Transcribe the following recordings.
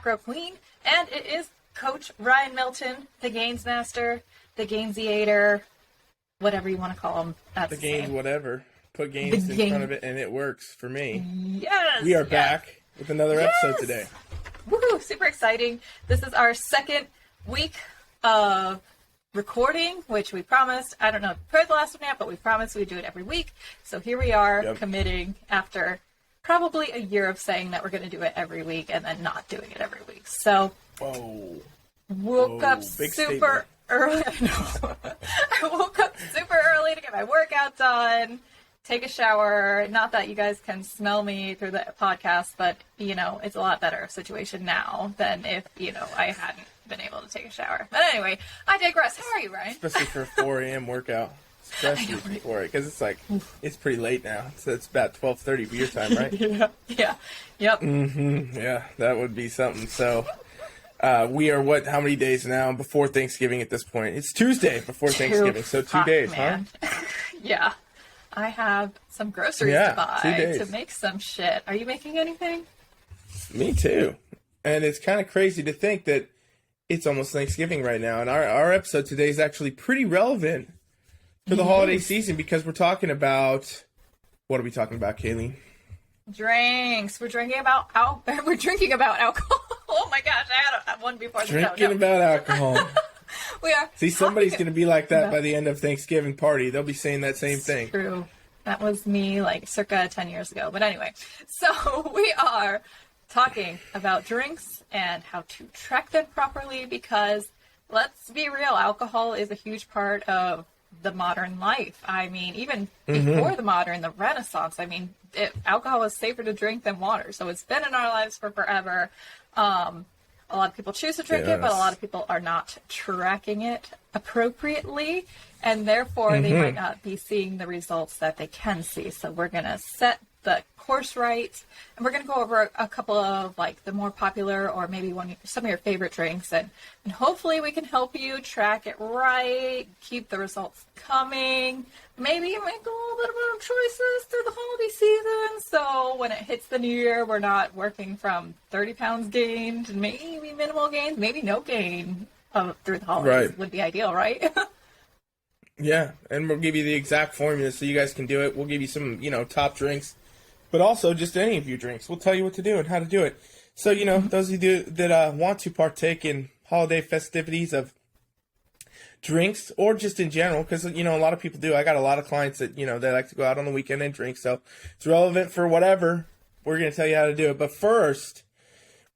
Macro Queen, and it is Coach Ryan Milton, the Gains Master, the Gainsiator, whatever you want to call him. That's the Gains, whatever. Put Gains in front of it, and it works for me. Yes! We are back with another episode today. Woohoo! Super exciting. This is our second week of recording, which we promised. I don't know if we heard the last one yet, but we promised we'd do it every week. So here we are, committing after probably a year of saying that we're going to do it every week and then not doing it every week. So, woke up super early. I woke up super early to get my workout done, take a shower. Not that you guys can smell me through the podcast, but, you know, it's a lot better situation now than if, you know, I hadn't been able to take a shower. But anyway, I digress. How are you, Ryan? Especially for a 4 a.m. workout. Especially for it, because it's like, it's pretty late now. So it's about 12:30 for your time, right? Yep. Yeah, that would be something. So we are, how many days now before Thanksgiving at this point? It's Tuesday before Thanksgiving, so 2 days, man. Huh? Yeah. I have some groceries to buy to make some shit. Are you making anything? Me too. And it's kind of crazy to think that it's almost Thanksgiving right now. And our episode today is actually pretty relevant for the holiday season, because we're talking about, what are we talking about, Kayleen? Drinks. We're drinking about alcohol. Oh my gosh, I had one before the show. Drinking about alcohol. We are. See, somebody's going to be like that by the end of Thanksgiving party. They'll be saying that same thing. True. That was me like circa 10 years ago. But anyway, so we are talking about drinks and how to track them properly, because let's be real, alcohol is a huge part of the modern life. I mean, even before the Renaissance, I mean, alcohol was safer to drink than water. So it's been in our lives for forever. A lot of people choose to drink it, but a lot of people are not tracking it appropriately, and therefore they might not be seeing the results that they can see. So we're going to set the course right, and we're going to go over a couple of like the more popular, or maybe some of your favorite drinks, and hopefully we can help you track it right, keep the results coming, maybe make a little bit of better choices through the holiday season, so when it hits the new year, we're not working from 30 pounds gained, maybe minimal gains, maybe no gain through the holidays would be ideal, right? Yeah, and we'll give you the exact formula so you guys can do it. We'll give you some, top drinks, but also just any of your drinks. We'll tell you what to do and how to do it. So, those of you that want to partake in holiday festivities of drinks, or just in general, because, a lot of people do. I got a lot of clients that, they like to go out on the weekend and drink, so it's relevant for whatever. We're going to tell you how to do it. But first,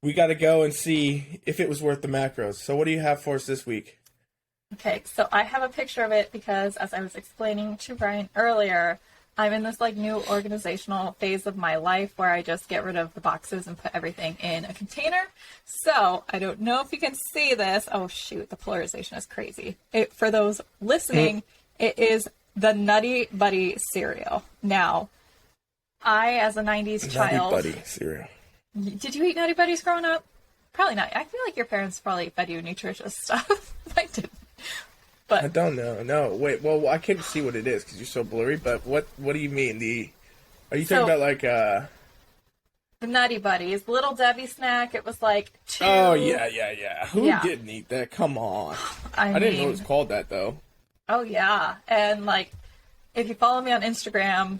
we got to go and see if it was worth the macros. So what do you have for us this week? Okay, so I have a picture of it because, as I was explaining to Brian earlier, I'm in this new organizational phase of my life where I just get rid of the boxes and put everything in a container. So I don't know if you can see this. Oh shoot, the polarization is crazy. For those listening, it is the Nutty Buddy cereal. Now, I, as a 90s child... Nutty Buddy cereal. Did you eat Nutty Buddies growing up? Probably not. I feel like your parents probably fed you nutritious stuff. I didn't. But I don't know. No, wait. Well, I can't see what it is because you're so blurry. But what do you mean? Are you talking about the Nutty Buddies, Little Debbie snack? It was like 2. Oh yeah. Who didn't eat that? Come on. I didn't know it was called that though. Oh yeah, and if you follow me on Instagram,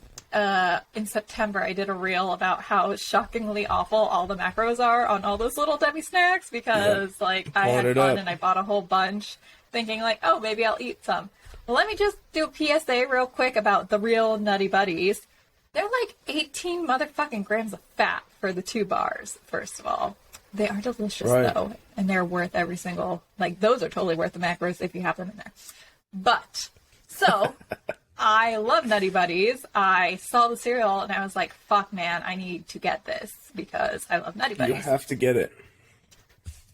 in September I did a reel about how shockingly awful all the macros are on all those Little Debbie snacks, because I had fun and I bought a whole bunch, thinking oh, maybe I'll eat some. Well, let me just do a PSA real quick about the real Nutty Buddies. They're 18 motherfucking grams of fat for the 2 bars, first of all. They are delicious, though, and they're worth every single, those are totally worth the macros if you have them in there. But, so, I love Nutty Buddies. I saw the cereal, and I was like, fuck, man, I need to get this, because I love Nutty Buddies. You have to get it.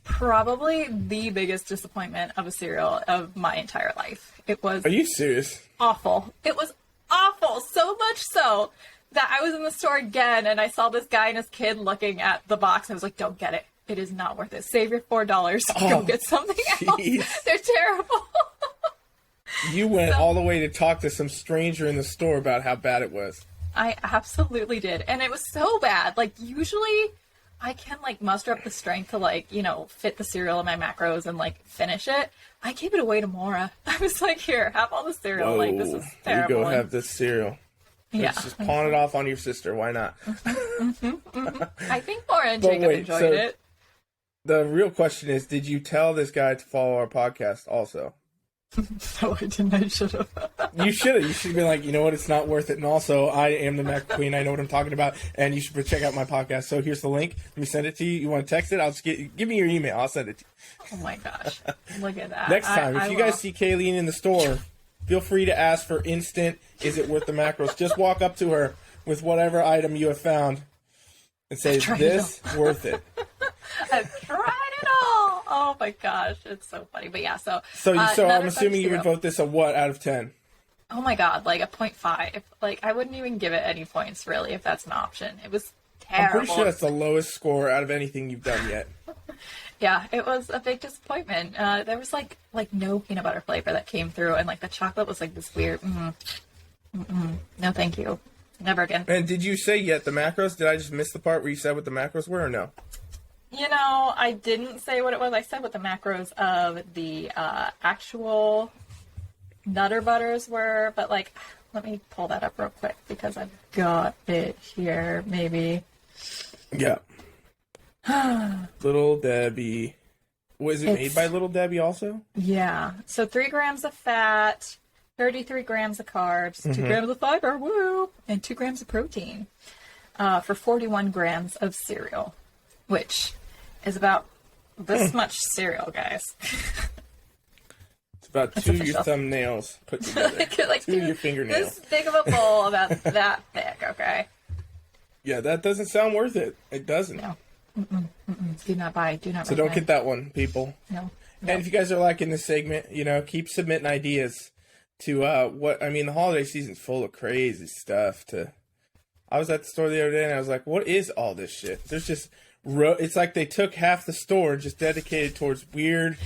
Probably the biggest disappointment of a cereal of my entire life. It was... Are you serious? Awful. It was awful. So much so that I was in the store again and I saw this guy and his kid looking at the box. I was like, don't get it. It is not worth it. Save your $4. Go get something else. They're terrible. You went all the way to talk to some stranger in the store about how bad it was. I absolutely did. And it was so bad. Usually I can like muster up the strength to like, fit the cereal in my macros and like finish it, I gave it away to Mora. I was like, here, have all the cereal. Whoa, like, this is terrible. You go have this cereal. Yeah. Let's just pawn it off on your sister. Why not? I think Mora and Jacob enjoyed it. The real question is, did you tell this guy to follow our podcast also? No, I didn't. I should have. You should have. You should have been like, you know what? It's not worth it. And also, I am the Mac Queen. I know what I'm talking about. And you should check out my podcast. So here's the link. Let me send it to you. You want to text it? I'll just give me your email. I'll send it to you. Oh my gosh. Look at that. Next time, if you guys see Kayleen in the store, feel free to ask for instant, is it worth the macros? Just walk up to her with whatever item you have found and say, is this worth it? I've tried it all. Oh my gosh, it's so funny. But yeah, so I'm assuming you would vote this a what out of 10? Oh my god, like a 0.5. Like I wouldn't even give it any points really if that's an option. It was terrible. I'm pretty sure that's the lowest score out of anything you've done yet. Yeah, it was a big disappointment. There was like no peanut butter flavor that came through, and like the chocolate was like this weird. No, thank you. Never again. And did you say yet the macros? Did I just miss the part where you said what the macros were, or no? I didn't say what it was. I said what the macros of the actual Nutter Butters were, but like, let me pull that up real quick because I've got it here. Maybe. Yeah. Little Debbie. Was it made by Little Debbie also? Yeah. So 3 grams of fat, 33 grams of carbs, 2 grams of fiber, woo, and 2 grams of protein for 41 grams of cereal, which is about this much cereal, guys. It's about two of your thumbnails put together. like two of your fingernails. This big of a bowl about that thick, okay? Yeah, that doesn't sound worth it. It doesn't. No. Do not buy. Do not. So don't get that one, people. No. And if you guys are liking this segment, keep submitting ideas to the holiday season's full of crazy stuff. I was at the store the other day and I was like, what is all this shit? There's just it's like they took half the store and just dedicated towards weird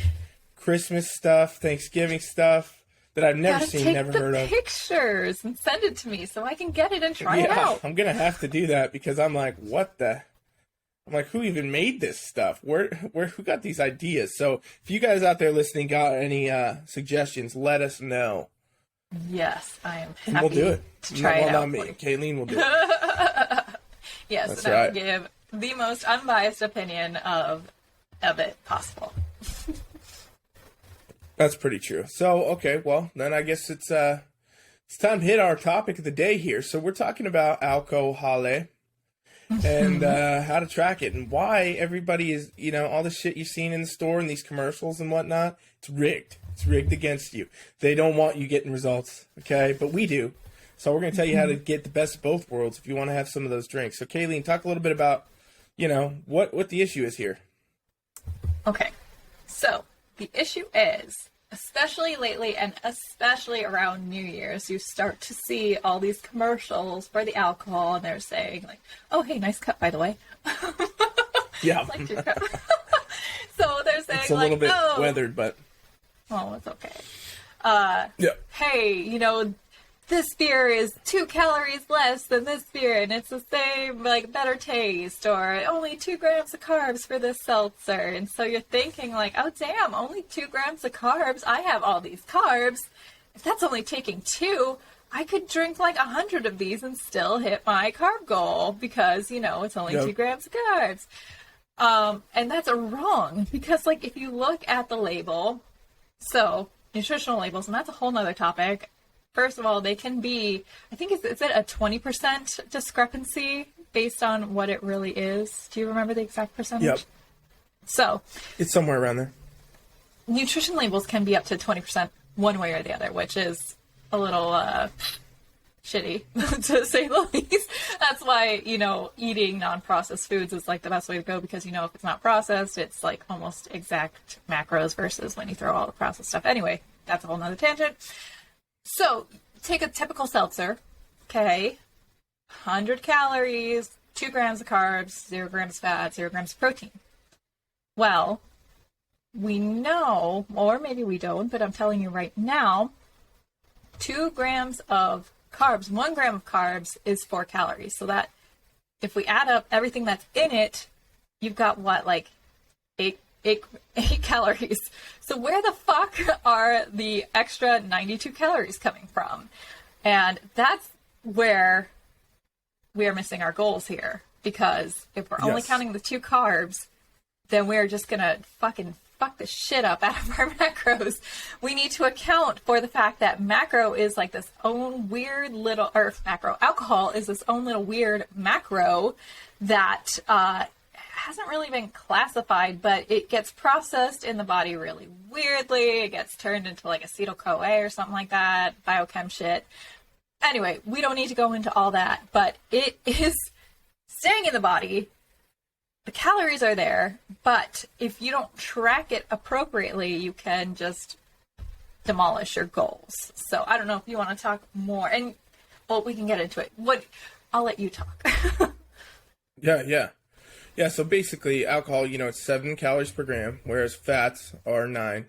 Christmas stuff, Thanksgiving stuff that I've never seen, never heard of. Pictures and send it to me so I can get it and try it out. I'm gonna have to do that because I'm like, I'm like, who even made this stuff? Who got these ideas? So if you guys out there listening got any suggestions, let us know. Yes, I am happy we'll do it. To try it out. Not me. Kayleen will do it. Yes, that's and I right. will give the most unbiased opinion of it possible. That's pretty true. So, okay, well, then I guess it's time to hit our topic of the day here. So we're talking about alcohol and how to track it and why everybody is, all the shit you've seen in the store and these commercials and whatnot, it's rigged. It's rigged against you. They don't want you getting results, okay? But we do. So we're going to tell you how to get the best of both worlds if you want to have some of those drinks. So, Kayleen, talk a little bit about, what the issue is here. Okay. So, the issue is, especially lately and especially around New Year's, you start to see all these commercials for the alcohol, and they're saying, like, oh, hey, nice cup, by the way. Yeah. Like your cup. So they're saying, it's a little bit weathered, but... Oh, it's okay. Yeah. Hey, this beer is 2 calories less than this beer, and it's the same, better taste, or only 2 grams of carbs for this seltzer. And so you're thinking, oh, damn, only 2 grams of carbs? I have all these carbs. If that's only taking 2, I could drink 100 of these and still hit my carb goal because, it's only 2 grams of carbs. And that's wrong because, if you look at the label, so nutritional labels, and that's a whole nother topic. First of all, they can be, I think, is it a 20% discrepancy based on what it really is? Do you remember the exact percentage? Yep. So. It's somewhere around there. Nutrition labels can be up to 20% one way or the other, which is a little shitty, to say the least. That's why, eating non-processed foods is, the best way to go because, if it's not processed, it's, almost exact macros versus when you throw all the processed stuff. Anyway, that's a whole nother tangent. So, take a typical seltzer, okay, 100 calories, 2 grams of carbs, 0 grams fat, 0 grams protein. Well, we know, or maybe we don't, but I'm telling you right now, 2 grams of carbs, 1 gram of carbs is 4 calories. So that if we add up everything that's in it, you've got what, like eight calories. So where the fuck are the extra 92 calories coming from? And that's where we are missing our goals here. Because if we're only counting the 2 carbs, then we're just gonna fucking fuck the shit up out of our macros. We need to account for the fact that macro is like this own weird little, or alcohol is this own little weird macro that hasn't really been classified, but it gets processed in the body really weirdly. It gets turned into like acetyl-CoA or something like that, biochem shit. Anyway, we don't need to go into all that, but it is staying in the body. The calories are there, but if you don't track it appropriately, you can just demolish your goals. So I don't know if you want to talk more, and well, we can get into it. I'll let you talk. Yeah, so basically alcohol, it's 7 calories per gram, whereas fats are 9,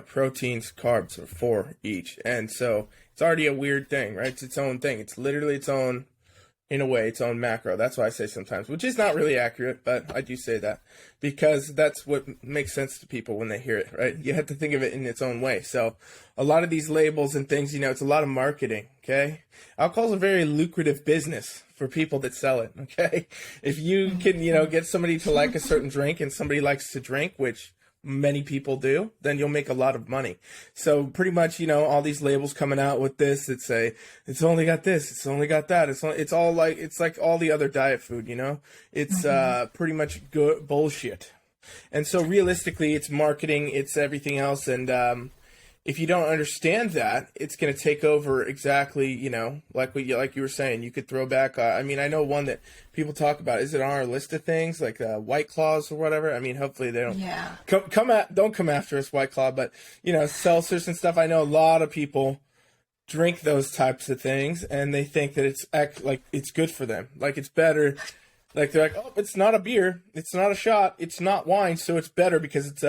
proteins, carbs are 4 each. And so it's already a weird thing, right? It's its own thing. It's literally its own, in a way, its own macro. That's why I say sometimes, which is not really accurate, but I do say that because that's what makes sense to people when they hear it, right? You have to think of it in its own way. So a lot of these labels and things, it's a lot of marketing, okay? Alcohol's a very lucrative business for people that sell it, okay? If you can, get somebody to like a certain drink and somebody likes to drink, which many people do, then you'll make a lot of money. So pretty much, all these labels coming out with this that say, it's only got this, it's only got that. It's like all the other diet food, It's pretty much good bullshit. And so realistically, it's marketing, it's everything else. And if you don't understand that, it's going to take over exactly, like you were saying. You could throw back. I know one that people talk about. Is it on our list of things like White Claws or whatever? Hopefully they don't don't come after us, White Claw. But seltzers and stuff. I know a lot of people drink those types of things, and they think that it's good for them. Like it's better. Like they're like, oh, it's not a beer, it's not a shot, it's not wine, so it's better because it's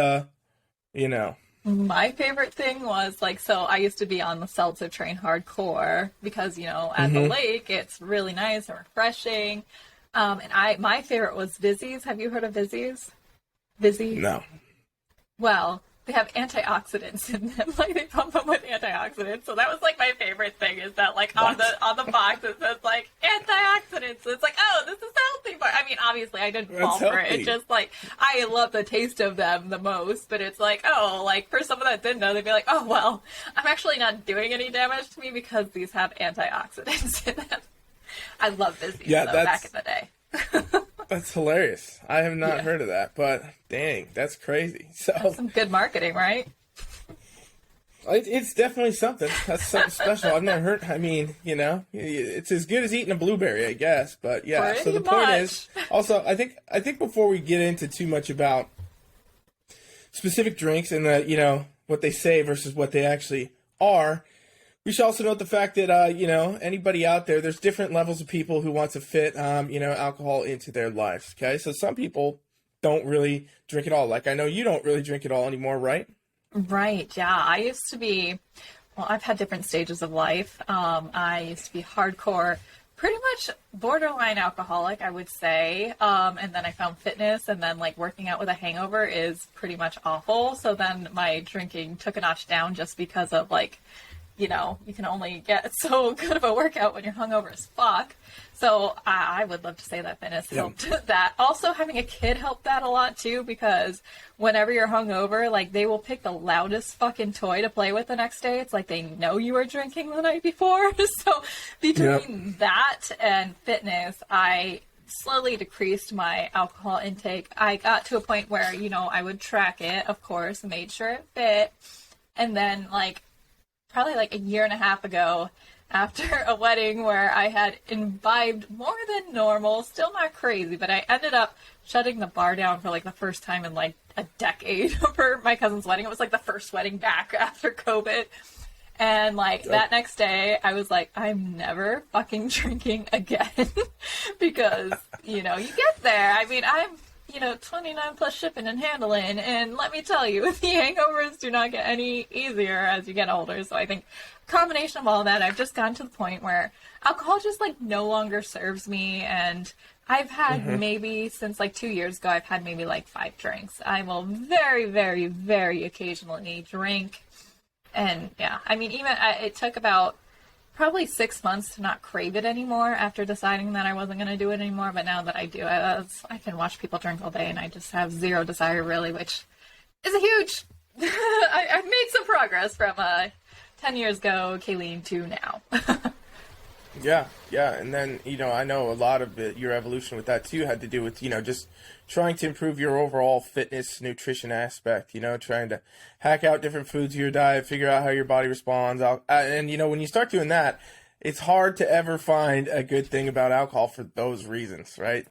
My favorite thing was so I used to be on the seltzer train hardcore because, at the lake, it's really nice and refreshing. And my favorite was Vizzies. Have you heard of Vizzies? Vizzy? No. Well, they have antioxidants in them. They pump them with antioxidants. So that was my favorite thing is that on the box it says antioxidants. So it's oh, this is healthy. But obviously I didn't fall for it. It's just I love the taste of them the most. But it's for someone that didn't know, they'd be oh well, I'm actually not doing any damage to me because these have antioxidants in them. I love Vizzies back in the day. That's hilarious. I have not heard of that, but dang, that's crazy. So that's some good marketing, right? It's definitely something. That's something special. I've never heard. It's as good as eating a blueberry, I guess. But yeah. Pretty so the point is, also, I think before we get into too much about specific drinks and what they say versus what they actually are, we should also note the fact that, anybody out there, there's different levels of people who want to fit, alcohol into their lives, okay? So some people don't really drink at all. I know you don't really drink at all anymore, right? Right, yeah. I used to be, I've had different stages of life. I used to be hardcore, pretty much borderline alcoholic, I would say. And then I found fitness, and then working out with a hangover is pretty much awful. So then my drinking took a notch down just because of you can only get so good of a workout when you're hungover as fuck. So I would love to say that fitness helped that. Also, having a kid helped that a lot too, because whenever you're hungover, they will pick the loudest fucking toy to play with the next day. It's they know you were drinking the night before. So between that and fitness, I slowly decreased my alcohol intake. I got to a point where, I would track it, of course, made sure it fit. And then probably a year and a half ago, after a wedding where I had imbibed more than normal, still not crazy, but I ended up shutting the bar down for the first time in a decade for my cousin's wedding. It was the first wedding back after COVID. And that next day I was I'm never fucking drinking again because, you get there. I'm 29 plus shipping and handling. And let me tell you, the hangovers do not get any easier as you get older. So I think combination of all that, I've just gotten to the point where alcohol just no longer serves me. And I've had maybe, since like 2 years ago, I've had maybe like 5 drinks. I will very, very, very occasionally drink. And yeah, I mean, it took about probably 6 months to not crave it anymore after deciding that I wasn't going to do it anymore. But now that I do, I can watch people drink all day and I just have zero desire really, which is a huge, I've made some progress from 10 years ago, Kayleen, to now. Yeah, and then, I know a lot of your evolution with that, too, had to do with, just trying to improve your overall fitness, nutrition aspect, trying to hack out different foods in your diet, figure out how your body responds. And, when you start doing that, it's hard to ever find a good thing about alcohol for those reasons, right?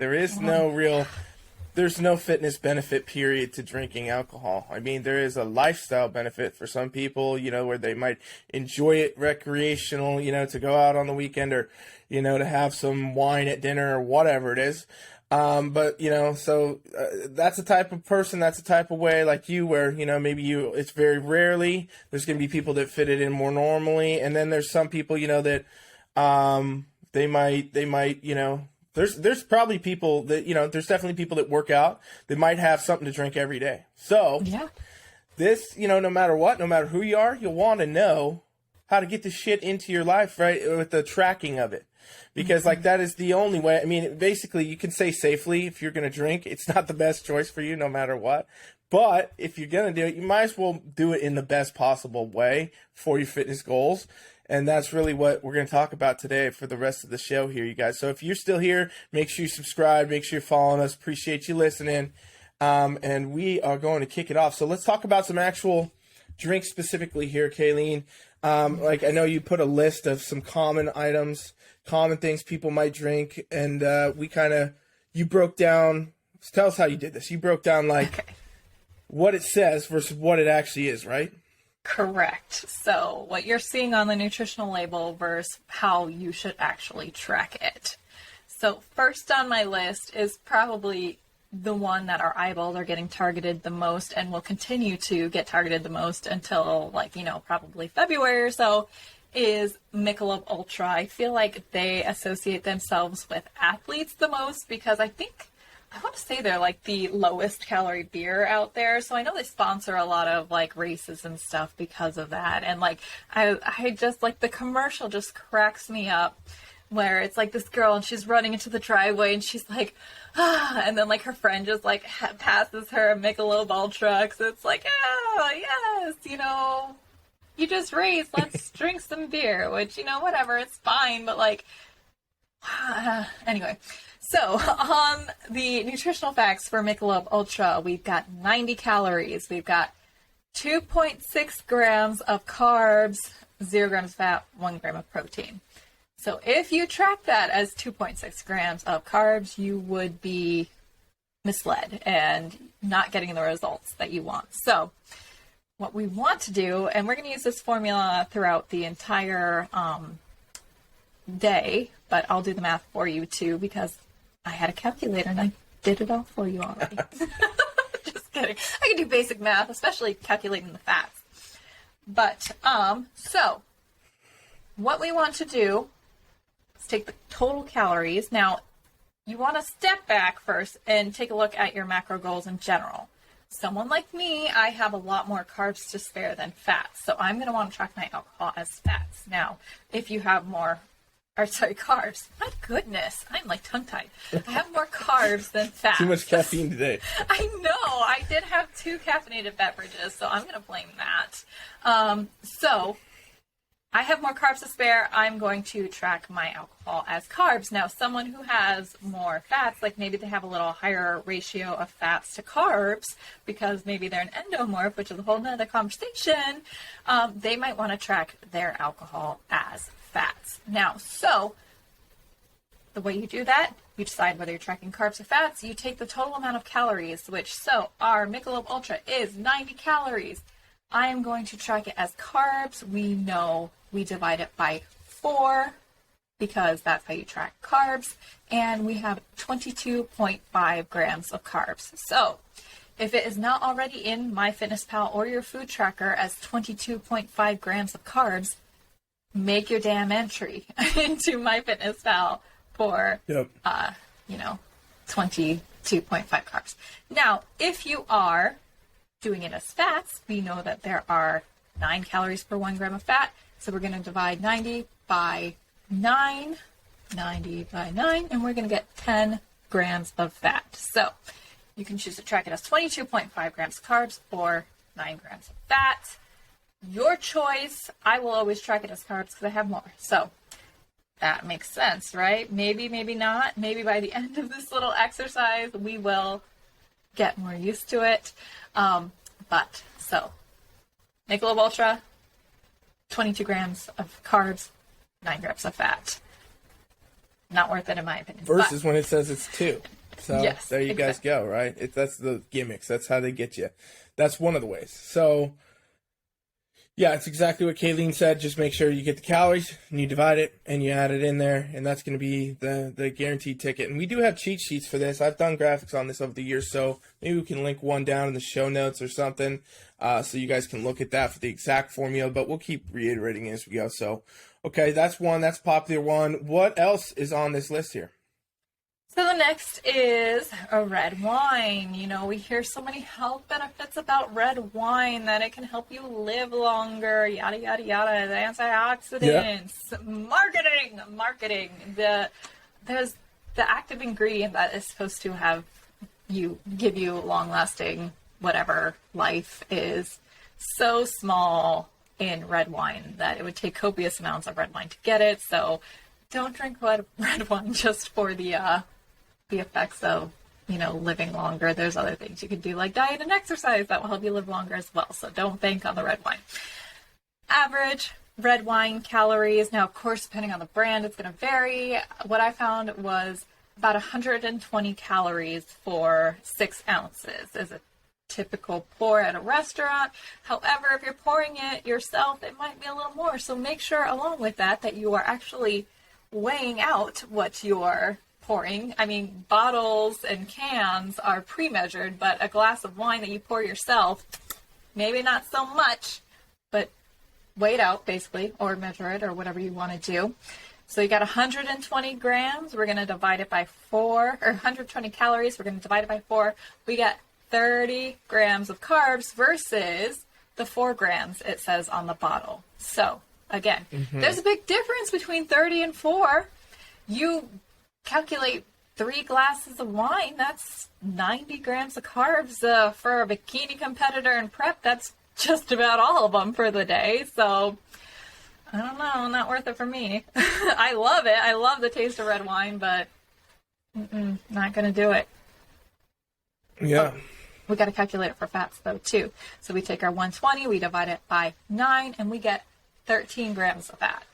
There's no fitness benefit, period, to drinking alcohol. I mean, there is a lifestyle benefit for some people, where they might enjoy it recreational, to go out on the weekend or, to have some wine at dinner or whatever it is. But, that's a type of person, that's a type of way like you where, maybe it's very rarely. There's going to be people that fit it in more normally. And then there's some people, that they might, There's probably people that, there's definitely people that work out that might have something to drink every day. So, yeah. This, no matter what, no matter who you are, you'll want to know how to get this shit into your life, right, with the tracking of it. Because, that is the only way. I mean, basically, you can say safely if you're going to drink. It's not the best choice for you no matter what. But if you're going to do it, you might as well do it in the best possible way for your fitness goals. And that's really what we're going to talk about today for the rest of the show here, you guys. So if you're still here, make sure you subscribe. Make sure you're following us. Appreciate you listening. And we are going to kick it off. So let's talk about some actual drinks specifically here, Kayleen. I know you put a list of some common items, common things people might drink. And you broke down, tell us how you did this. You broke down what it says versus what it actually is, right? Correct. So what you're seeing on the nutritional label versus how you should actually track it. So first on my list is probably the one that our eyeballs are getting targeted the most and will continue to get targeted the most until probably February or so, is Michelob Ultra. I feel like they associate themselves with athletes the most because I want to say they're the lowest calorie beer out there. So I know they sponsor a lot of races and stuff because of that. And I just the commercial just cracks me up where it's this girl and she's running into the driveway and she's and then her friend just passes her a Michelob Ultra. So it's yes, you just raced, let's drink some beer, which, whatever, it's fine. But anyway. So, on the nutritional facts for Michelob Ultra, we've got 90 calories, we've got 2.6 grams of carbs, 0 grams of fat, 1 gram of protein. So, if you track that as 2.6 grams of carbs, you would be misled and not getting the results that you want. So, what we want to do, and we're going to use this formula throughout the entire day, but I'll do the math for you too because I had a calculator and I did it all for you already. Just kidding. I can do basic math, especially calculating the fats. But, so, what we want to do is take the total calories. Now, you want to step back first and take a look at your macro goals in general. Someone like me, I have a lot more carbs to spare than fats. So I'm going to want to track my alcohol as fats. Now, if you have carbs. My goodness, I'm tongue-tied. I have more carbs than fats. Too much caffeine today. I know. I did have 2 caffeinated beverages, so I'm going to blame that. So I have more carbs to spare. I'm going to track my alcohol as carbs. Now, someone who has more fats, maybe they have a little higher ratio of fats to carbs because maybe they're an endomorph, which is a whole nother conversation, they might want to track their alcohol as fats. Now, so the way you do that, you decide whether you're tracking carbs or fats. You take the total amount of calories, our Michelob Ultra is 90 calories. I am going to track it as carbs. We know we divide it by 4 because that's how you track carbs. And we have 22.5 grams of carbs. So if it is not already in MyFitnessPal or your food tracker as 22.5 grams of carbs, make your damn entry into MyFitnessPal for 22.5 carbs. Now, if you are doing it as fats, we know that there are 9 calories per 1 gram of fat. So we're going to divide 90 by 9, and we're going to get 10 grams of fat. So you can choose to track it as 22.5 grams of carbs or 9 grams of fat. Your choice. I will always track it as carbs because I have more. So that makes sense, right? Maybe, maybe not. Maybe by the end of this little exercise, we will get more used to it. So Michelob Ultra, 22 grams of carbs, 9 grams of fat. Not worth it in my opinion. Versus when it says it's 2. So yes, there you guys go, right? That's the gimmicks. That's how they get you. That's one of the ways. So yeah, it's exactly what Kayleen said. Just make sure you get the calories and you divide it and you add it in there, and that's going to be the guaranteed ticket. And we do have cheat sheets for this. I've done graphics on this over the years, so maybe we can link one down in the show notes or something, so you guys can look at that for the exact formula. But we'll keep reiterating it as we go. So, okay, that's one. That's popular one. What else is on this list here? So the next is a red wine. We hear so many health benefits about red wine, that it can help you live longer, yada, yada, yada, the antioxidants, marketing. There's the active ingredient that is supposed to give you long-lasting whatever life is so small in red wine that it would take copious amounts of red wine to get it. So don't drink red wine just for the effects of, living longer. There's other things you can do, like diet and exercise, that will help you live longer as well. So don't bank on the red wine. Average red wine calories. Now, of course, depending on the brand, it's going to vary. What I found was about 120 calories for 6 ounces is a typical pour at a restaurant. However, if you're pouring it yourself, it might be a little more. So make sure along with that you are actually weighing out what you're pouring. I mean, bottles and cans are pre-measured, but a glass of wine that you pour yourself, maybe not so much, but weigh it out basically, or measure it, or whatever you want to do. So you got 120 grams. We're going to divide it by 4, or 120 calories. We're going to divide it by 4. We get 30 grams of carbs versus the 4 grams it says on the bottle. So again, there's a big difference between 30 and 4. You calculate 3 glasses of wine, that's 90 grams of carbs. For a bikini competitor in prep, that's just about all of them for the day. So I don't know, not worth it for me. I love it. I love the taste of red wine, but not going to do it. Yeah. Oh, we got to calculate it for fats though too. So we take our 120, we divide it by 9, and we get 13 grams of fat.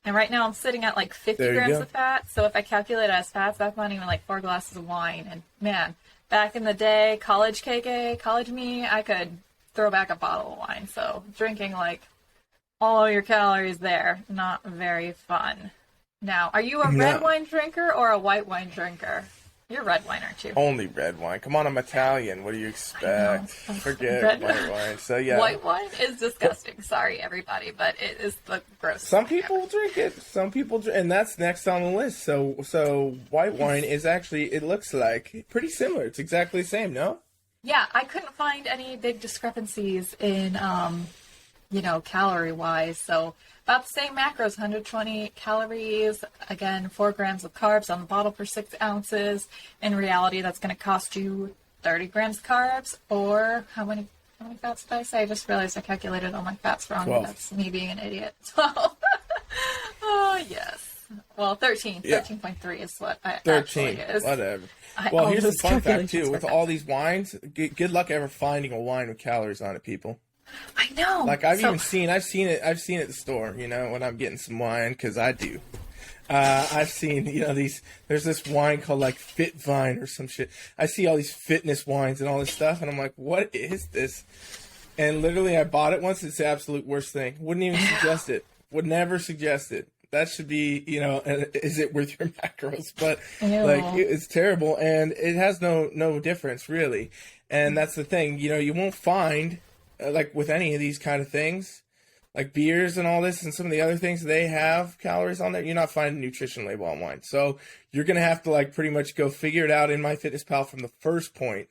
And right now I'm sitting at like 50 grams of fat. So if I calculate it as fats, that's not even like 4 glasses of wine. And man, back in the day, college KK, college me, I could throw back a bottle of wine. So drinking like all of your calories there, not very fun. Now, are you a red wine drinker or a white wine drinker? You're red wine, aren't you? Only red wine. Come on, I'm Italian. What do you expect? Forget white wine. So yeah, white wine is disgusting. Sorry, everybody, but it is the gross. Some people drink it. Some people drink, and that's next on the list. So white wine is actually, it looks like pretty similar. It's exactly the same. No? Yeah, I couldn't find any big discrepancies in, calorie wise. So about the same macros, 120 calories, again, 4 grams of carbs on the bottle per 6 ounces. In reality, that's going to cost you 30 grams of carbs, or how many fats did I say? I just realized I calculated all my fats wrong. 12. That's me being an idiot. 12. Oh, yes. Well, 13. Yeah. 13.3 is what I 13, actually is. Whatever. Well, here's a fun fact, too. With all these wines, good luck ever finding a wine with calories on it, people. I know. Like I've seen it at the store, when I'm getting some wine, because I do. I've seen, there's this wine called like Fit Vine or some shit. I see all these fitness wines and all this stuff, and I'm like, what is this? And literally I bought it once. It's the absolute worst thing. Wouldn't even suggest it. Would never suggest it. That should be, is it worth your macros? But it's terrible, and it has no difference really. And that's the thing, you won't find, like with any of these kind of things, like beers and all this and some of the other things, they have calories on there. You're not finding a nutrition label on wine. So you're going to have to like pretty much go figure it out in MyFitnessPal from the first point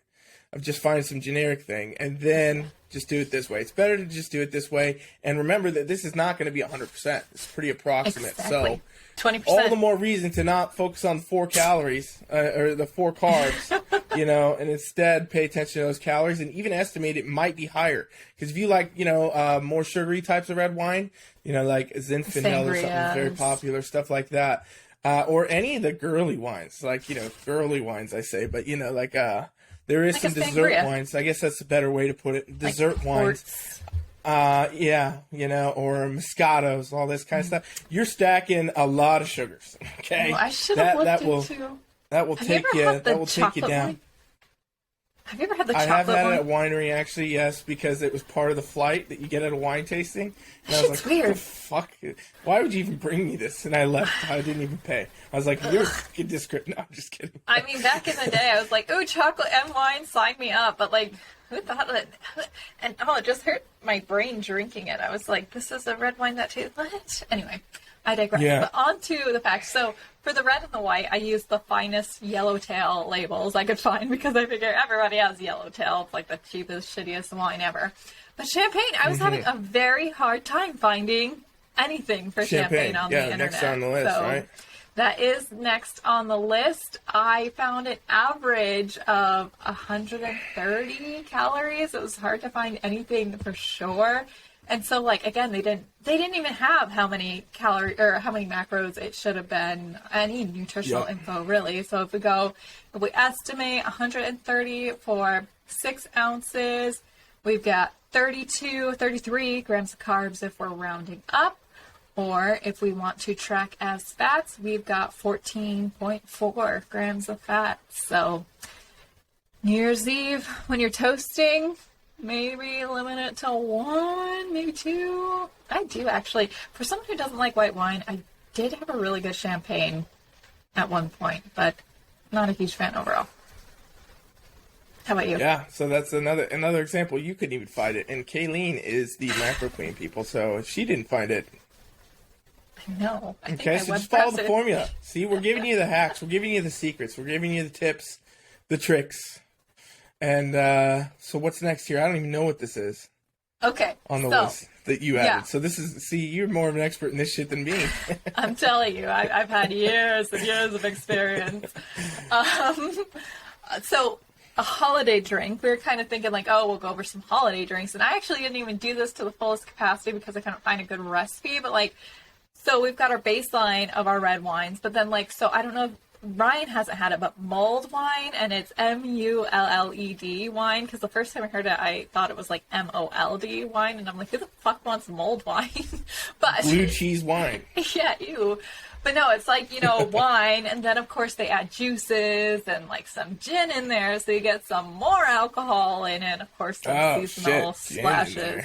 of just finding some generic thing and then just do it this way. It's better to just do it this way. And remember that this is not going to be 100%. It's pretty approximate. Exactly. So 20%. all the more reason to not focus on the 4 calories or the 4 carbs, you know, and instead pay attention to those calories and even estimate it might be higher. Because if you like, you know, more sugary types of red wine, you know, like Zinfandel or something very popular, stuff like that, or any of the girly wines, like, you know, girly wines I say, but, you know, like there is like some dessert wines. I guess that's a better way to put it. Dessert like wines. Yeah, you know, or Moscatos, all this kind of stuff. You're stacking a lot of sugars. Okay, well, I should have looked into. That will take you. That will take you down. Wine? Have you ever had the chocolate I have had one? it at winery, actually, yes, because it was part of the flight that you get at a wine tasting. And I was like, weird. what the fuck? Why would you even bring me this? And I left. I didn't even pay. I was like, you're fucking discreet. No, I'm just kidding. I mean, back in the day, I was like, ooh, chocolate and wine, sign me up. But, like, who thought that? And, oh, it just hurt my brain drinking it. I was like, this is a red wine that tastes what? Anyway, I digress. Yeah. But on to the facts. So, for the red and the white, I used the finest yellowtail labels I could find because I figure everybody has yellowtail. It's like the cheapest, shittiest wine ever. But champagne, I was having a very hard time finding anything for champagne on the internet. Next on the list, right? That is next on the list. I found an average of 130 calories. It was hard to find anything for sure. And so, like, again, they didn't even have how many calories or how many macros it should have been, any nutritional info, really. So if we estimate 130 for 6 ounces, we've got 33 grams of carbs if we're rounding up. Or if we want to track as fats, we've got 14.4 grams of fat. So New Year's Eve, when you're toasting, maybe limit it to 1, maybe 2. I do actually. For someone who doesn't like white wine, I did have a really good champagne at one point, but not a huge fan overall. How about you? Yeah, so that's another example. You couldn't even find it. And Kayleen is the macro queen, people, so if she didn't find it. No. Okay, so just follow the formula. See, we're giving you the hacks. We're giving you the secrets. We're giving you the tips, the tricks. And so what's next here? I don't even know what this is. Okay. On the list that you added. Yeah. So this is, see, you're more of an expert in this shit than me. I'm telling you, I've had years and years of experience. So a holiday drink, we were kind of thinking like, oh, we'll go over some holiday drinks. And I actually didn't even do this to the fullest capacity because I couldn't find a good recipe. But like, so we've got our baseline of our red wines. But then like, so I don't know, Ryan hasn't had it, but mulled wine, and it's MULLED wine, because the first time I heard it, I thought it was like MOLD wine, and I'm like, who the fuck wants mulled wine? But blue cheese wine. Yeah, ew. But no, it's like, you know, wine, and then of course they add juices and like some gin in there, so you get some more alcohol in it, of course some seasonal splashes.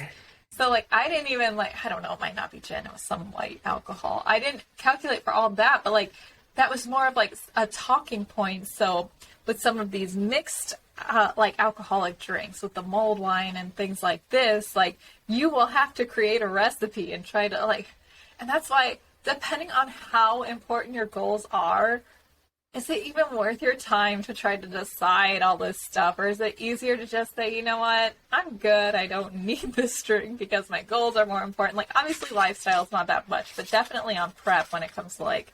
So like, I didn't even like, I don't know, it might not be gin, it was some white alcohol. I didn't calculate for all that, but like, that was more of like a talking point. So with some of these mixed like alcoholic drinks with the mulled wine and things like this, like you will have to create a recipe and try to like, and that's why depending on how important your goals are, is it even worth your time to try to decide all this stuff? Or is it easier to just say, you know what, I'm good, I don't need this drink because my goals are more important. Like obviously lifestyle is not that much, but definitely on prep when it comes to like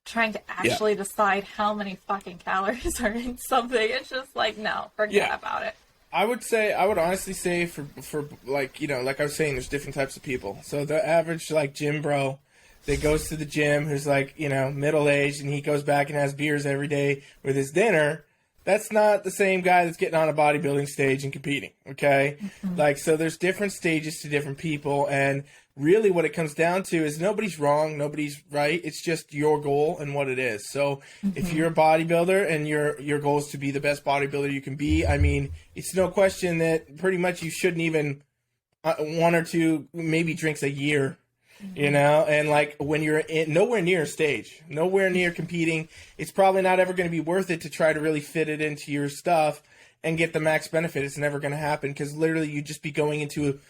trying to actually decide how many fucking calories are in something. It's just like, no, forget about it. I would honestly say for like, you know, like I was saying, there's different types of people. So the average like gym bro that goes to the gym who's like, you know, middle-aged and he goes back and has beers every day with his dinner, that's not the same guy that's getting on a bodybuilding stage and competing, okay? Mm-hmm. Like, so there's different stages to different people, and really what it comes down to is nobody's wrong, nobody's right. It's just your goal and what it is. So if you're a bodybuilder and your goal is to be the best bodybuilder you can be, I mean, it's no question that pretty much you shouldn't even 1 or 2 maybe drinks a year, you know? And like when you're nowhere near a stage, nowhere near competing, it's probably not ever going to be worth it to try to really fit it into your stuff and get the max benefit. It's never going to happen because literally you'd just be going into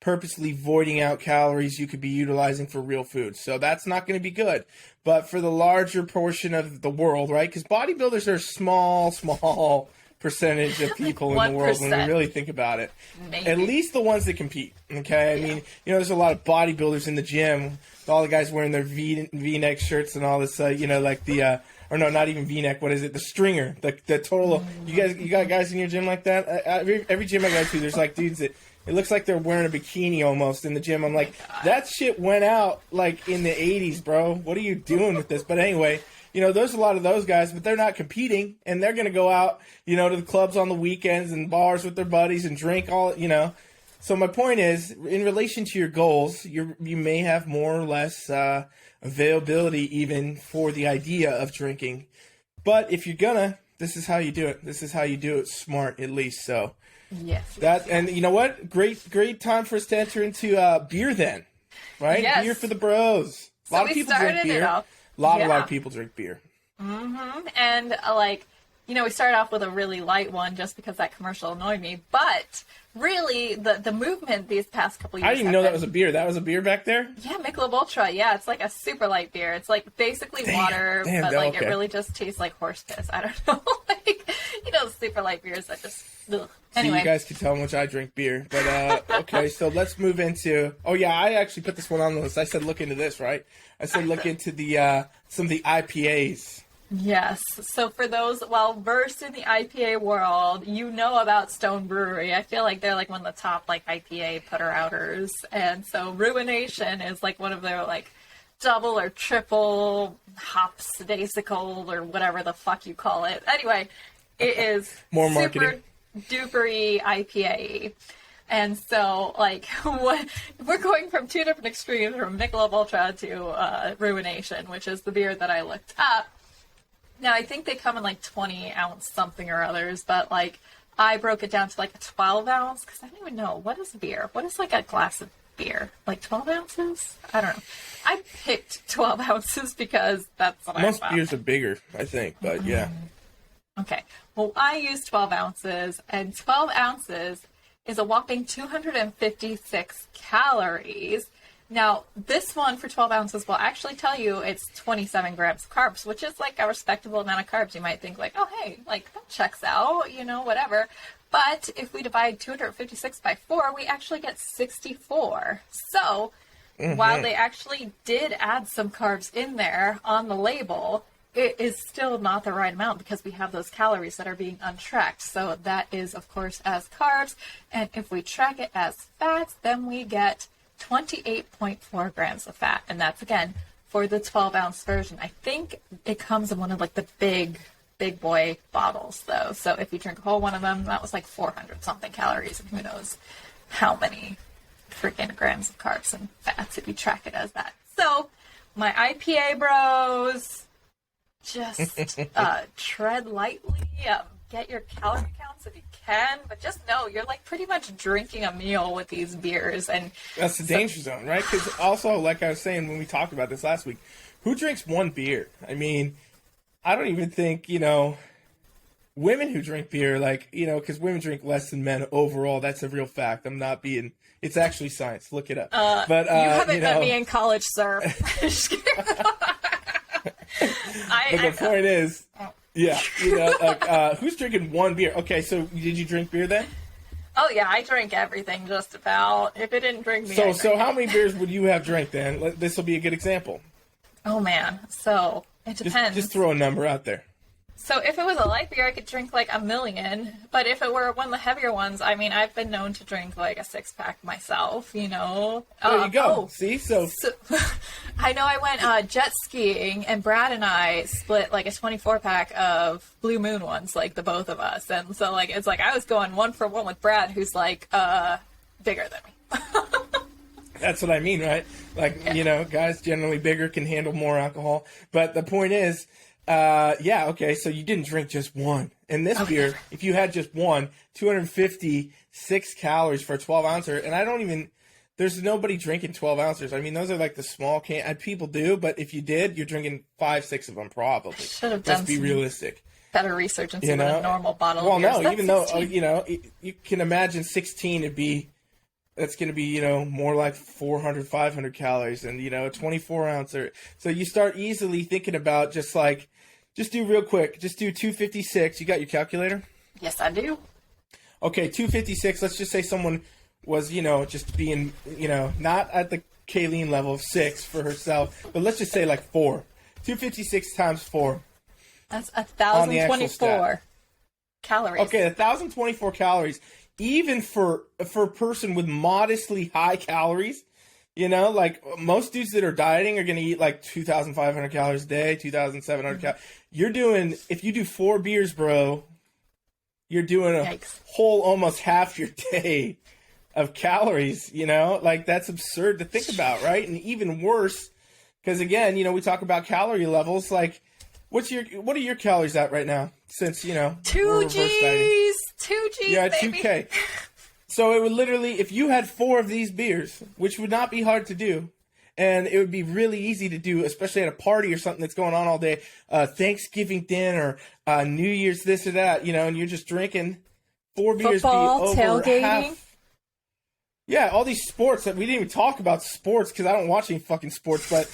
purposely voiding out calories you could be utilizing for real food. So that's not going to be good. But for the larger portion of the world, right? Because bodybuilders are a small percentage of people in the world when we really think about it. Maybe. At least the ones that compete, okay? I mean, there's a lot of bodybuilders in the gym, all the guys wearing their V-neck shirts and all this, like the, or no, not even V-neck, what is it? The stringer, the total, you got guys in your gym like that? Every gym I go to, there's like dudes that, it looks like they're wearing a bikini almost in the gym. I'm like, that shit went out like in the 80s, bro. What are you doing with this? But anyway, there's a lot of those guys, but they're not competing, and they're going to go out, to the clubs on the weekends and bars with their buddies and drink all, So my point is, in relation to your goals, you may have more or less availability even for the idea of drinking. But if you're gonna, this is how you do it. This is how you do it smart, at least. So yes. And you know what? Great time for us to enter into beer then, right? Yes. Beer for the bros. A lot of people drink beer. A lot of people drink beer. Mm-hmm. And we started off with a really light one just because that commercial annoyed me. But really, the movement these past couple years. I didn't even know that was a beer. That was a beer back there? Yeah, Michelob Ultra. Yeah, it's like a super light beer. It's like basically water, but it really just tastes like horse piss. I don't know. Super light beers that just. Ugh. Anyway. So you guys can tell how much I drink beer. But, okay, so let's move into... Oh, yeah, I actually put this one on the list. I said look into this, right? I said look into the some of the IPAs. Yes. So for those well-versed in the IPA world, about Stone Brewery. I feel like they're like one of the top IPA putter-outers. And so Ruination is one of their double or triple hops, dasical, or whatever the fuck you call it. Anyway, it is more marketing. Super dupery IPA. And so, we're going from two different extremes, from Michelob Ultra to Ruination, which is the beer that I looked up. Now, I think they come in 20-ounce something or others, but I broke it down to a 12-ounce because I don't even know. What is beer? What is a glass of beer? 12 ounces? I don't know. I picked 12 ounces because that's what most beers are bigger, I think, but yeah. Okay. Well, I used 12 ounces, and 12 ounces is a whopping 256 calories. Now, this one for 12 ounces will actually tell you it's 27 grams of carbs, which is a respectable amount of carbs. You might think oh, hey, that checks out, whatever. But if we divide 256 by 4, we actually get 64. So while they actually did add some carbs in there on the label, it is still not the right amount because we have those calories that are being untracked. So that is, of course, as carbs. And if we track it as fats, then we get 28.4 grams of fat. And that's, again, for the 12-ounce version. I think it comes in one of the big boy bottles, though. So if you drink a whole one of them, that was 400-something calories. And who knows how many freaking grams of carbs and fats if you track it as that. So my IPA bros, just tread lightly. Get your calorie counts if you can, but just know you're pretty much drinking a meal with these beers. And that's the danger zone, right? Because also, like I was saying when we talked about this last week, who drinks one beer? I mean, I don't even think, women who drink beer, because women drink less than men overall. That's a real fact. I'm not being, it's actually science. Look it up. But you haven't met me in college, sir. But the point is, yeah, who's drinking one beer? Okay, so did you drink beer then? Oh yeah, I drank everything just about. If it didn't drink me, so how many beers would you have drank then? This will be a good example. Oh man, so it depends. Just throw a number out there. So if it was a light beer, I could drink 1,000,000. But if it were one of the heavier ones, I mean, I've been known to drink a 6-pack myself, There you go. See? So I know I went jet skiing, and Brad and I split a 24-pack of Blue Moon ones, the both of us. And so it's I was going 1 for 1 with Brad, who's bigger than me. That's what I mean, right? Guys generally bigger can handle more alcohol. But the point is, okay, so you didn't drink just one. And this beer, if you had just one, 256 calories for a 12-ouncer. And there's nobody drinking 12 ounces. I mean, those are the small can. People do, but if you did, you're drinking 5-6 of them probably. Should have done. Let's be realistic. Better research and see what a normal bottle of beer is. Well, no, even though, you can imagine 16 to be that's going to be, you know, more like 400, 500 calories and, you know, a 24 ounce. So you start easily thinking about just do real quick. Just do 256. You got your calculator? Yes, I do. Okay, 256. Let's just say someone was, you know, just being, you know, not at the Kayleen level of 6 for herself, but let's just say like 4. 256 times 4. That's 1,024 calories. Okay, 1,024 calories. Even for a person with modestly high calories, you know, like most dudes that are dieting are going to eat like 2,500 calories a day, 2,700 calories. You're doing, if you do 4 beers, bro, you're doing a whole almost half your day of calories, you know? Like that's absurd to think about, right? And even worse, because again, you know, we talk about calorie levels, like what are your calories at right now? Since, you know, 2 Gs. 2 Gs, yeah, baby. 2K. So it would literally, if you had 4 of these beers, which would not be hard to do, and it would be really easy to do, especially at a party or something that's going on all day, Thanksgiving dinner, New Year's this or that, you know, and you're just drinking 4 beers, Football, be over tailgating. half. Yeah, all these sports that we didn't even talk about sports because I don't watch any fucking sports, but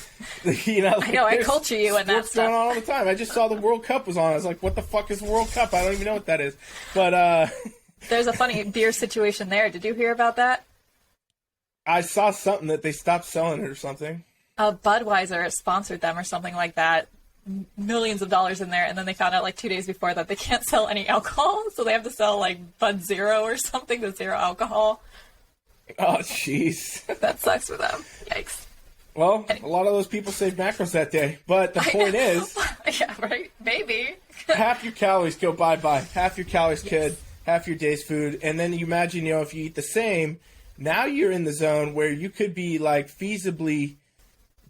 you know, like, I know I culture you in that stuff. Going on all the time. I just saw the World Cup was on. I was like, what the fuck is World Cup? I don't even know what that is. But there's a funny beer situation there. Did you hear about that? I saw something that they stopped selling it or something. Budweiser sponsored them or something like that. Millions of dollars in there, and then they found out like 2 days before that they can't sell any alcohol, so they have to sell like Bud Zero or something with 0 alcohol. Oh, jeez. That sucks for them. Yikes. Well, a lot of those people saved macros that day. But the point is... Yeah, right? Maybe. half your calories go bye-bye. Half your calories, kid. Half your day's food. And then you imagine, you know, if you eat the same, now you're in the zone where you could be, like, feasibly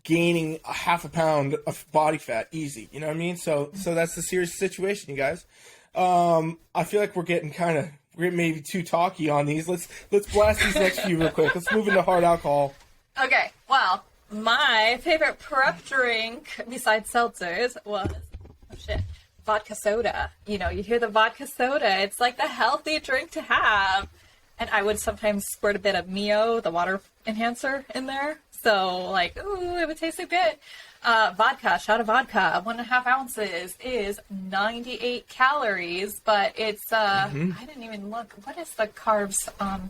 gaining a half a pound of body fat easy. You know what I mean? So that's the serious situation, you guys. I feel like we're getting we're maybe too talky on these. Let's blast these next few real quick. Let's move into hard alcohol. Okay, well, my favorite prep drink besides seltzers was vodka soda. You know, you hear the vodka soda. It's like the healthy drink to have. And I would sometimes squirt a bit of Mio, the water enhancer, in there. So, like, ooh, it would taste so good. Vodka, shot of vodka, 1.5 ounces is 98 calories, but it's, I didn't even look. What is the carbs? I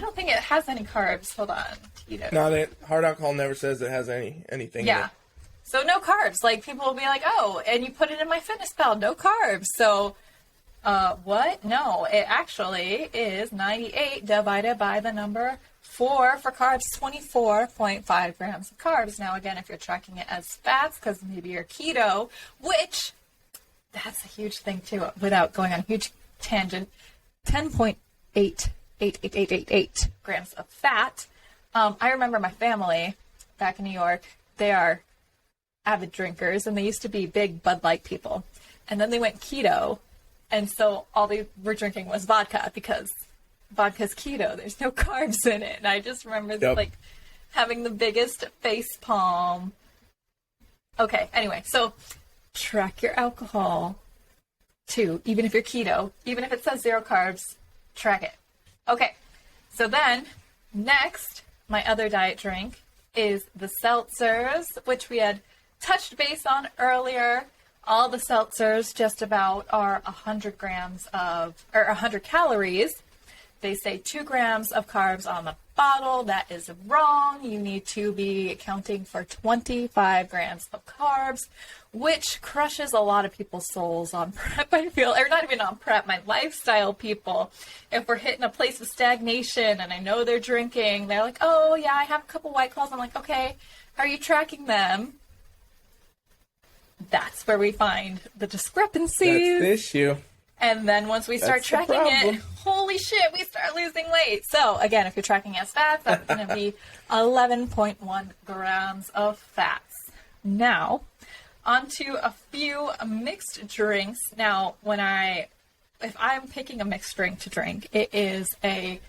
don't think it has any carbs. Hold on. No, hard alcohol never says it has anything. Yeah. So no carbs. Like, people will be like, oh, and you put it in my fitness pal, no carbs. So, what? No, it actually is 98 divided by the number 4 for carbs, 24.5 grams of carbs. Now, again, if you're tracking it as fats, because maybe you're keto, which, that's a huge thing, too, without going on a huge tangent, 10.88888 grams of fat. I remember my family back in New York, they are avid drinkers, and they used to be big Bud Light people. And then they went keto, and so all they were drinking was vodka, because vodka's keto. There's no carbs in it. And I just remember like having the biggest face palm. Okay, anyway, so track your alcohol too, even if you're keto, even if it says 0 carbs, track it. Okay, so then next, my other diet drink is the seltzers, which we had touched base on earlier. All the seltzers just about are 100 calories. They say 2 grams of carbs on the bottle. That is wrong. You need to be accounting for 25 grams of carbs, which crushes a lot of people's souls on prep, I feel. Or not even on prep, my lifestyle people. If we're hitting a place of stagnation and I know they're drinking, they're like, oh, yeah, I have a couple White Claws. I'm like, okay, are you tracking them? That's where we find the discrepancies. That's the issue. And then once we start tracking it, holy shit, we start losing weight. So, again, if you're tracking as fats, that's going to be 11.1 grams of fats. Now, onto a few mixed drinks. Now, if I'm picking a mixed drink to drink, it is a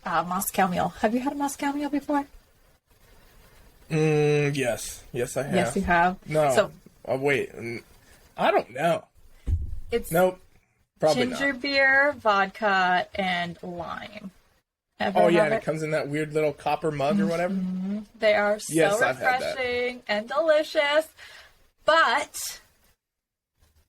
Moscow Mule. Have you had a Moscow Mule before? Yes. Yes, I have. Yes, you have. No. So, wait. I don't know. It's nope. Probably ginger beer, vodka, and lime. Oh, yeah, and it comes in that weird little copper mug or whatever. They are so Yes, I've had that. refreshing and delicious. But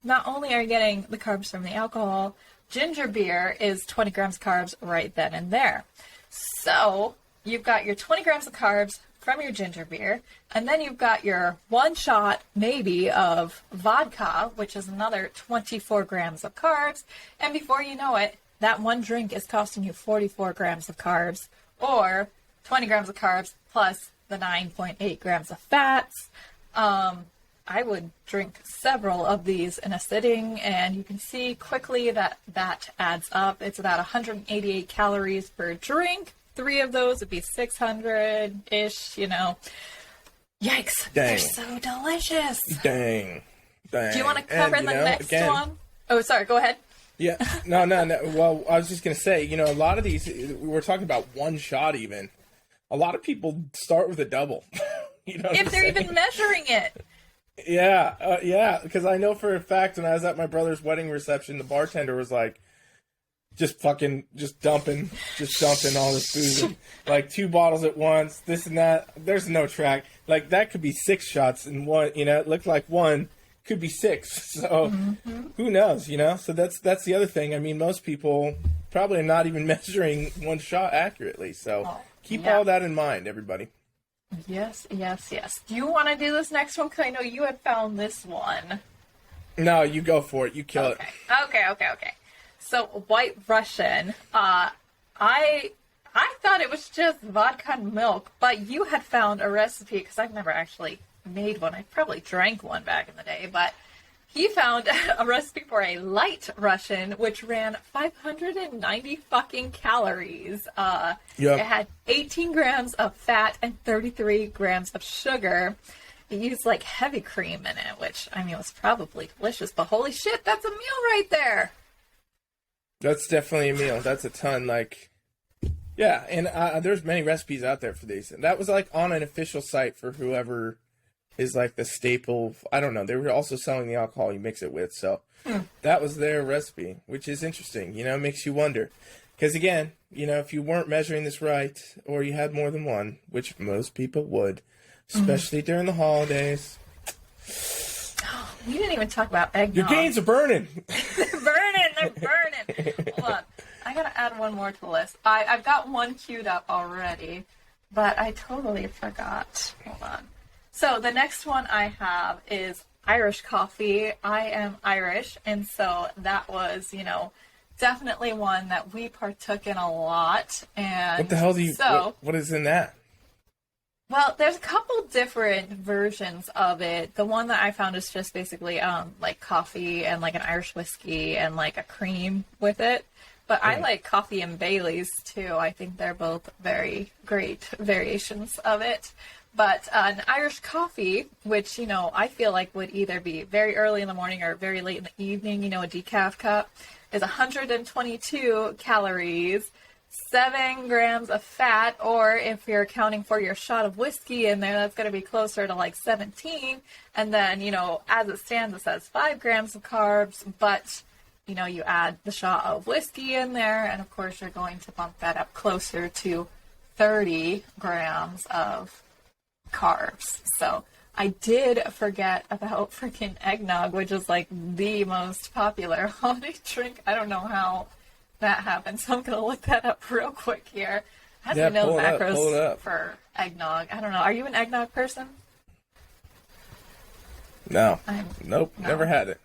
not only are you getting the carbs from the alcohol, ginger beer is 20 grams of carbs right then and there. So you've got your 20 grams of carbs from your ginger beer, and then you've got your one shot, maybe, of vodka, which is another 24 grams of carbs. And before you know it, that one drink is costing you 44 grams of carbs, or 20 grams of carbs plus the 9.8 grams of fats. I would drink several of these in a sitting, and you can see quickly that that adds up. It's about 188 calories per drink. 3 of those would be 600-ish, you know. Yikes. Dang. They're so delicious. Dang. Do you want to cover the next one? Oh, sorry. Go ahead. Yeah. No. Well, I was just going to say, you know, a lot of these, we're talking about one shot even. A lot of people start with a double. You know if they're even measuring it. Yeah, because I know for a fact when I was at my brother's wedding reception, the bartender was like, just dumping all this food, like 2 bottles at once, this and that. There's no track. Like, that could be 6 shots in one, you know, it looked like one, could be 6. So, who knows, you know? So that's the other thing. I mean, most people probably are not even measuring one shot accurately. So, keep all that in mind, everybody. Yes. Do you want to do this next one? Because I know you had found this one. No, you go for it. You kill it. Okay. So, White Russian. I thought it was just vodka and milk, but you had found a recipe, because I've never actually made one. I probably drank one back in the day, but he found a recipe for a light Russian, which ran 590 fucking calories. It had 18 grams of fat and 33 grams of sugar. It used, like, heavy cream in it, which, I mean, was probably delicious, but holy shit, that's a meal right there. That's definitely a meal. That's a ton, like... Yeah, and there's many recipes out there for these. And that was, like, on an official site for whoever is, like, the staple... I don't know. They were also selling the alcohol you mix it with, so... That was their recipe, which is interesting. You know, makes you wonder. Because, again, you know, if you weren't measuring this right, or you had more than one, which most people would, especially during the holidays... We didn't even talk about eggnog. Your gains are burning! They're burning! Hold on. I gotta add one more to the list. I've got one queued up already, but I totally forgot. Hold on. So the next one I have is Irish coffee. I am Irish, and so that was, you know, definitely one that we partook in a lot. And what the hell do you... what is in that? Well, there's a couple different versions of it. The one that I found is just basically like coffee and like an Irish whiskey and like a cream with it. But I like coffee and Baileys too. I think they're both very great variations of it. But an Irish coffee, which, you know, I feel like would either be very early in the morning or very late in the evening, you know, a decaf cup, is 122 calories. 7 grams of fat, or if you're accounting for your shot of whiskey in there, that's going to be closer to like 17. And then, you know, as it stands, it says 5 grams of carbs, but, you know, you add the shot of whiskey in there, and of course you're going to bump that up closer to 30 grams of carbs. So I did forget about freaking eggnog, which is like the most popular holiday drink. I don't know how that happened, so I'm gonna look that up real quick here. I have to know the macros for eggnog. I don't know. Are you an eggnog person? No. Nope. No. Never had it.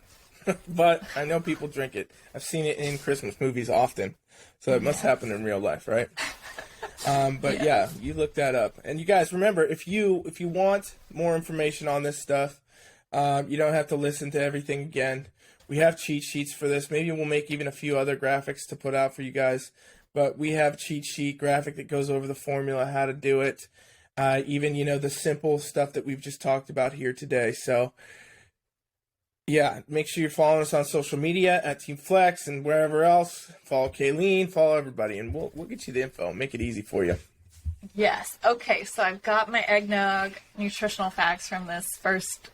But I know people drink it. I've seen it in Christmas movies often, so it must happen in real life, right? But yeah, you look that up. And you guys remember, if you want more information on this stuff, you don't have to listen to everything again. We have cheat sheets for this. Maybe we'll make even a few other graphics to put out for you guys. But we have cheat sheet graphic that goes over the formula, how to do it. Even, you know, the simple stuff that we've just talked about here today. So, yeah, make sure you're following us on social media at Team Flex and wherever else. Follow Kayleen, follow everybody, and we'll get you the info. Make it easy for you. Yes. Okay, so I've got my eggnog nutritional facts from this first,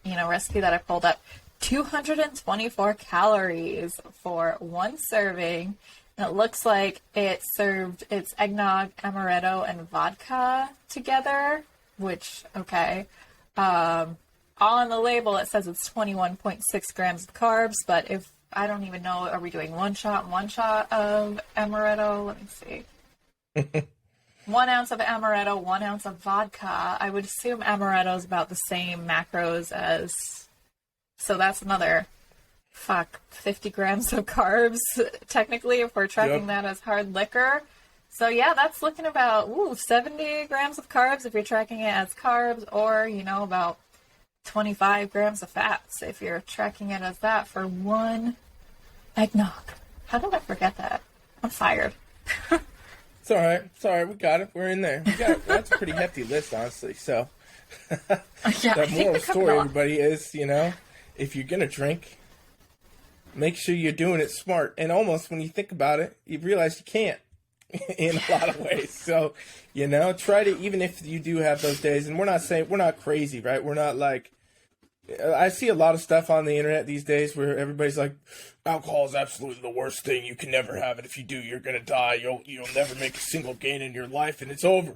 you know, recipe that I pulled up. 224 calories for one serving, It looks like it's eggnog, amaretto, and vodka together, which, okay. On the label, it says it's 21.6 grams of carbs, but if, I don't even know, are we doing one shot of amaretto? Let me see. 1 ounce of amaretto, 1 ounce of vodka. I would assume amaretto is about the same macros as, so that's another, 50 grams of carbs, technically, if we're tracking that as hard liquor. So yeah, that's looking about, 70 grams of carbs if you're tracking it as carbs, or, about 25 grams of fats if you're tracking it as that for one eggnog. How did I forget that? I'm fired. It's all right. It's all right. We got it. We're in there. That's a pretty hefty list, honestly. So the moral story, everybody, is, if you're going to drink, make sure you're doing it smart. And almost when you think about it, you realize you can't in a lot of ways. So, try to, even if you do have those days, and we're not crazy, right? We're not like, I see a lot of stuff on the internet these days where everybody's like, alcohol is absolutely the worst thing. You can never have it. If you do, you're going to die. You'll never make a single gain in your life, and it's over.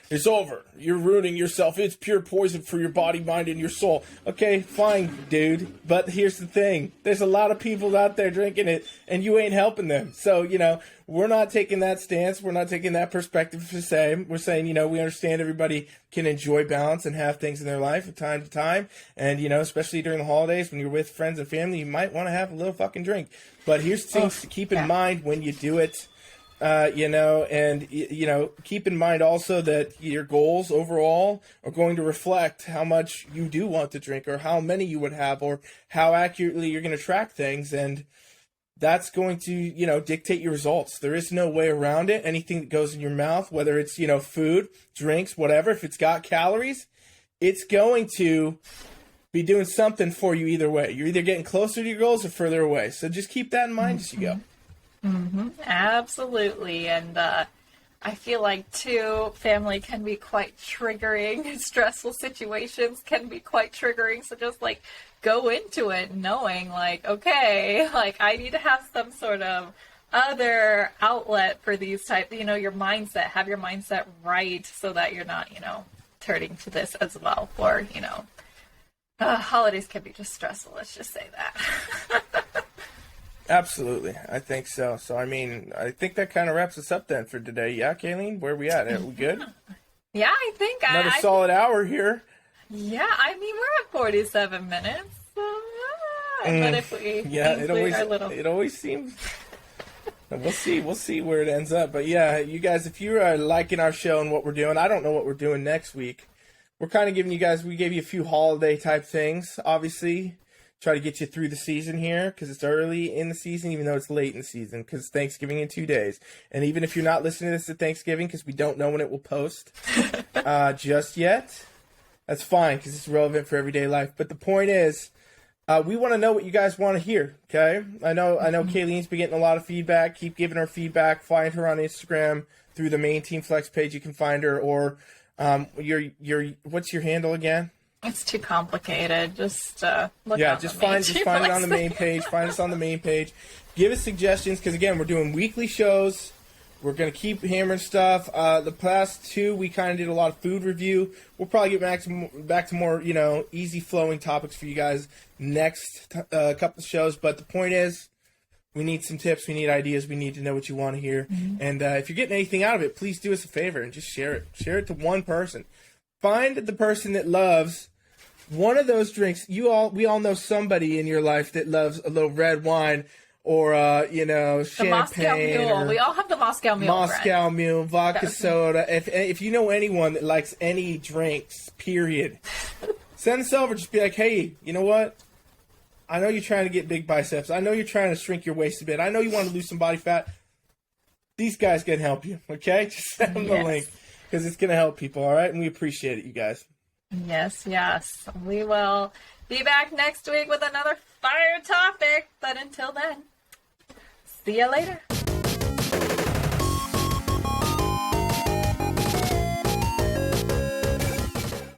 It's over. You're ruining yourself. It's pure poison for your body, mind, and your soul. Okay, fine, dude. But here's the thing. There's a lot of people out there drinking it, and you ain't helping them. So, we're not taking that stance. We're not taking that perspective to say. We're saying, we understand everybody can enjoy balance and have things in their life from time to time. And, especially during the holidays when you're with friends and family, you might want to have a little fucking drink. But here's things to keep in mind when you do it. Keep in mind also that your goals overall are going to reflect how much you do want to drink, or how many you would have, or how accurately you're going to track things. And that's going to, dictate your results. There is no way around it. Anything that goes in your mouth, whether it's, food, drinks, whatever, if it's got calories, it's going to be doing something for you either way. You're either getting closer to your goals or further away. So just keep that in mind as you go. Absolutely. And I feel like, too, family can be quite triggering. Stressful situations can be quite triggering. So just, go into it knowing, okay, I need to have some sort of other outlet for these types, your mindset. Have your mindset right so that you're not, turning to this as well. Or, holidays can be just stressful. Let's just say that. Absolutely. I think so. So, I think that kind of wraps us up then for today. Yeah, Kayleen, where are we at? Are we good? Yeah, I think another solid hour here. Yeah, we're at 47 minutes. But if we it always seems. We'll see where it ends up. But yeah, you guys, if you are liking our show and what we're doing, I don't know what we're doing next week. We're kind of giving you guys, we gave you a few holiday type things, obviously. Try to get you through the season here because it's early in the season, even though it's late in the season, because it's Thanksgiving in 2 days. And even if you're not listening to this at Thanksgiving, because we don't know when it will post just yet, that's fine because it's relevant for everyday life. But the point is, we want to know what you guys want to hear. Okay, I know Kayleen's been getting a lot of feedback. Keep giving her feedback. Find her on Instagram through the main Team Flex page. You can find her, or your what's your handle again? It's too complicated. Just just find it on the main page. Find us on the main page. Give us suggestions because again, we're doing weekly shows. We're gonna keep hammering stuff. The past 2, we kind of did a lot of food review. We'll probably get back to more easy flowing topics for you guys next couple of shows. But the point is, we need some tips. We need ideas. We need to know what you want to hear. Mm-hmm. And if you're getting anything out of it, please do us a favor and just share it. Share it to one person. Find the person that loves one of those drinks. We all know somebody in your life that loves a little red wine or champagne. The Moscow Mule. We all have the Moscow Mule. Moscow Mule, vodka soda. If you know anyone that likes any drinks, period, send us over. Just be like, hey, you know what? I know you're trying to get big biceps. I know you're trying to shrink your waist a bit. I know you want to lose some body fat. These guys can help you. Okay, just send them the link. Because it's going to help people, all right? And we appreciate it, you guys. Yes. We will be back next week with another fire topic. But until then, see you later.